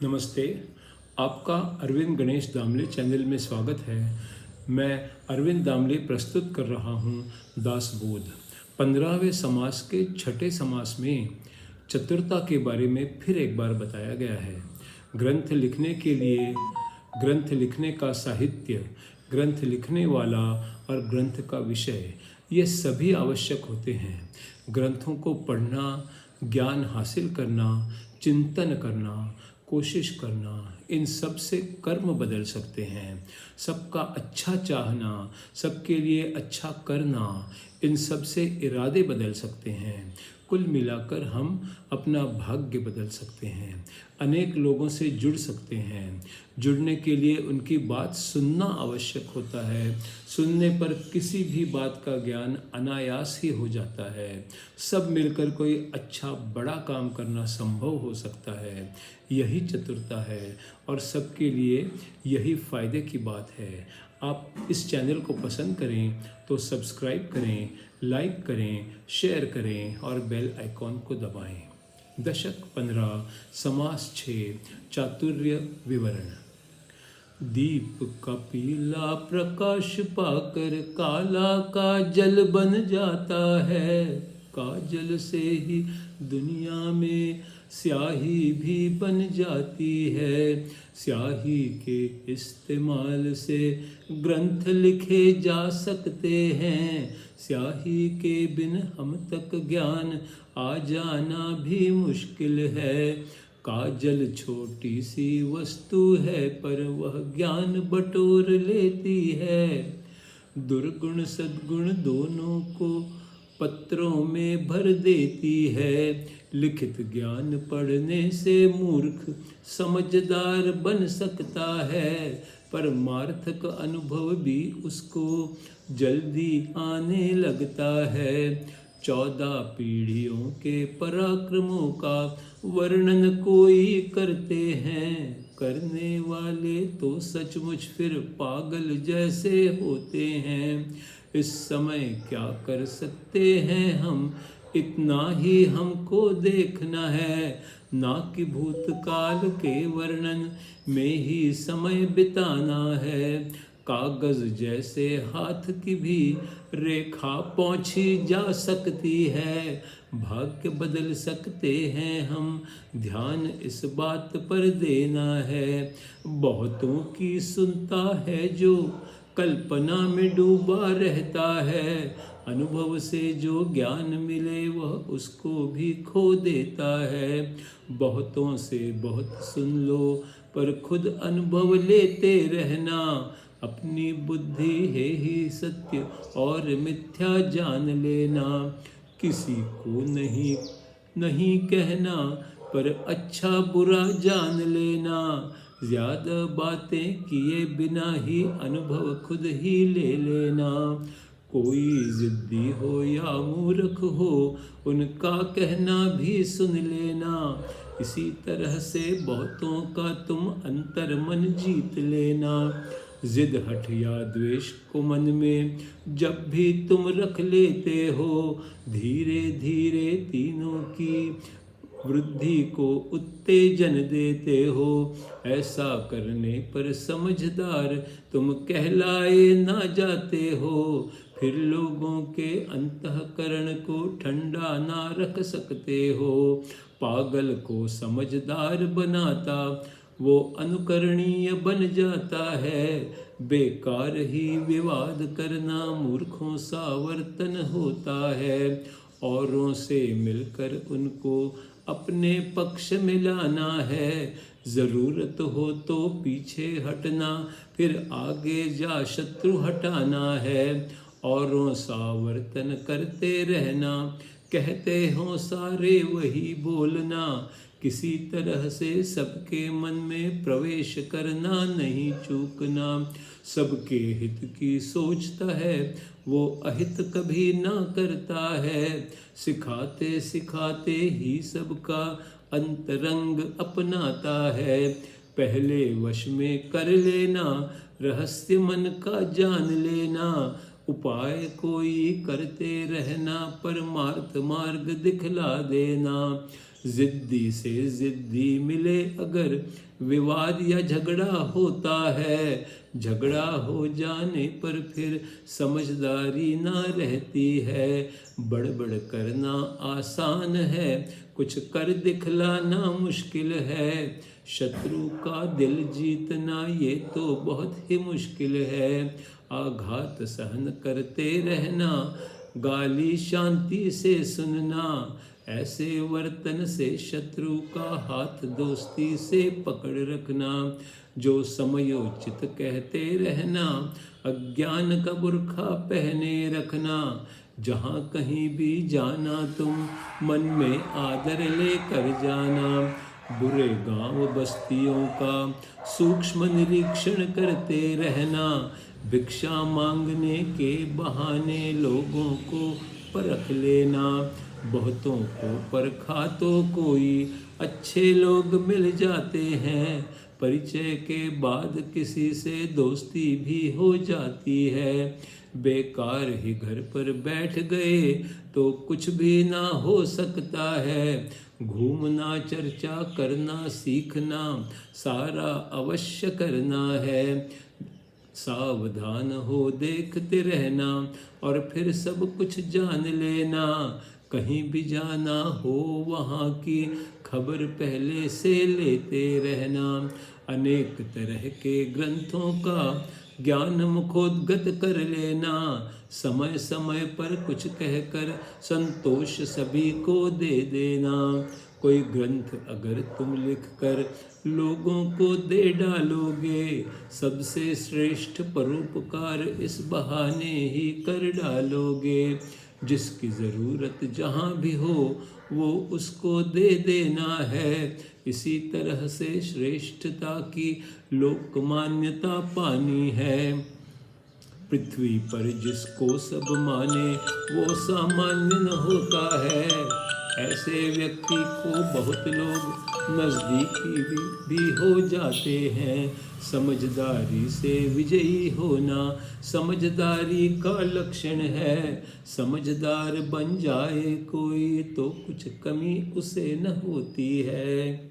नमस्ते। आपका अरविंद गणेश दामले चैनल में स्वागत है। मैं अरविंद दामले प्रस्तुत कर रहा हूँ दासबोध। 15वें समास के छठे समास में चतुरता के बारे में फिर एक बार बताया गया है। ग्रंथ लिखने के लिए ग्रंथ लिखने का साहित्य, ग्रंथ लिखने वाला और ग्रंथ का विषय, ये सभी आवश्यक होते हैं। ग्रंथों को पढ़ना, ज्ञान हासिल करना, चिंतन करना, कोशिश करना, इन सब से कर्म बदल सकते हैं। सबका अच्छा चाहना, सबके लिए अच्छा करना, इन सब से इरादे बदल सकते हैं। कुल मिलाकर हम अपना भाग्य बदल सकते हैं। अनेक लोगों से जुड़ सकते हैं। जुड़ने के लिए उनकी बात सुनना आवश्यक होता है। सुनने पर किसी भी बात का ज्ञान अनायास ही हो जाता है। सब मिलकर कोई अच्छा बड़ा काम करना संभव हो सकता है। यही चतुरता है और सबके लिए यही फायदे की बात है। आप इस चैनल को पसंद करें तो सब्सक्राइब करें, लाइक करें, शेयर करें और बेल आइकॉन को दबाएं। दशक 15, समास 6, चातुर्य विवरण। दीप का पीला प्रकाश पाकर काला काजल बन जाता है। काजल से ही दुनिया में स्याही भी बन जाती है। स्याही के इस्तेमाल से ग्रंथ लिखे जा सकते हैं। स्याही के बिन हम तक ज्ञान आ जाना भी मुश्किल है। काजल छोटी सी वस्तु है पर वह ज्ञान बटोर लेती है। दुर्गुण सद्गुण दोनों को पत्रों में भर देती है। लिखित ज्ञान पढ़ने से मूर्ख समझदार बन सकता है। परमार्थक अनुभव भी उसको जल्दी आने लगता है। 14 पीढ़ियों के पराक्रमों का वर्णन कोई करते हैं। करने वाले तो सचमुच फिर पागल जैसे होते हैं। इस समय क्या कर सकते हैं हम, इतना ही हमको देखना है। ना कि भूतकाल के वर्णन में ही समय बिताना है। कागज जैसे हाथ की भी रेखा पहुँची जा सकती है। भाग्य बदल सकते हैं हम, ध्यान इस बात पर देना है। बहुतों की सुनता है जो कल्पना में डूबा रहता है। अनुभव से जो ज्ञान मिले वह उसको भी खो देता है। बहुतों से बहुत सुन लो पर खुद अनुभव लेते रहना। अपनी बुद्धि है ही सत्य और मिथ्या जान लेना। किसी को नहीं कहना पर अच्छा बुरा जान लेना। ज्यादा बातें किए बिना ही अनुभव खुद ही ले लेना। कोई जिद्दी हो या मूर्ख हो, उनका कहना भी सुन लेना। इसी तरह से बहुतों का तुम अंतर मन जीत लेना। जिद हठ या द्वेष को मन में जब भी तुम रख लेते हो, धीरे धीरे तीनों की वृद्धि को उत्तेजन देते हो। ऐसा करने पर समझदार तुम कहलाए ना जाते हो। फिर लोगों के अंतःकरण को ठंडा ना रख सकते हो। पागल को समझदार बनाता वो अनुकरणीय बन जाता है। बेकार ही विवाद करना मूर्खों सा वर्तन होता है। औरों से मिलकर उनको अपने पक्ष में लाना है। ज़रूरत हो तो पीछे हटना, फिर आगे जा शत्रु हटाना है। औरों सा वर्तन करते रहना, कहते हो सारे वही बोलना। किसी तरह से सबके मन में प्रवेश करना नहीं चूकना। सबके हित की सोचता है वो अहित कभी ना करता है। सिखाते सिखाते ही सबका अंतरंग अपनाता है। पहले वश में कर लेना, रहस्य मन का जान लेना। उपाय कोई करते रहना, परमार्थ मार्ग दिखला देना। जिद्दी से जिद्दी मिले अगर विवाद या झगड़ा होता है, झगड़ा हो जाने पर फिर समझदारी ना रहती है। बड़बड़ करना आसान है, कुछ कर दिखलाना मुश्किल है। शत्रु का दिल जीतना ये तो बहुत ही मुश्किल है। आघात सहन करते रहना, गाली शांति से सुनना। ऐसे वर्तन से शत्रु का हाथ दोस्ती से पकड़ रखना। जो समयोचित कहते रहना, अज्ञान का बुर्खा पहने रखना। जहाँ कहीं भी जाना तुम मन में आदर लेकर जाना। बुरे गांव बस्तियों का सूक्ष्म निरीक्षण करते रहना। भिक्षा मांगने के बहाने लोगों को परख लेना। बहुतों को परखा तो कोई अच्छे लोग मिल जाते हैं, परिचय के बाद किसी से दोस्ती भी हो जाती है। बेकार ही घर पर बैठ गए तो कुछ भी ना हो सकता है। घूमना चर्चा करना सीखना सारा अवश्य करना है। सावधान हो देखते रहना और फिर सब कुछ जान लेना। कहीं भी जाना हो वहाँ की खबर पहले से लेते रहना। अनेक तरह के ग्रंथों का ज्ञान मुखोद्गत कर लेना। समय समय पर कुछ कहकर संतोष सभी को दे देना। कोई ग्रंथ अगर तुम लिखकर लोगों को दे डालोगे, सबसे श्रेष्ठ परोपकार इस बहाने ही कर डालोगे। जिसकी ज़रूरत जहाँ भी हो वो उसको दे देना है। इसी तरह से श्रेष्ठता की लोकमान्यता पानी है। पृथ्वी पर जिसको सब माने वो सामान्य न होता है। ऐसे व्यक्ति को बहुत लोग नज़दीकी भी हो जाते हैं। समझदारी से विजयी होना समझदारी का लक्षण है। समझदार बन जाए कोई तो कुछ कमी उसे न होती है।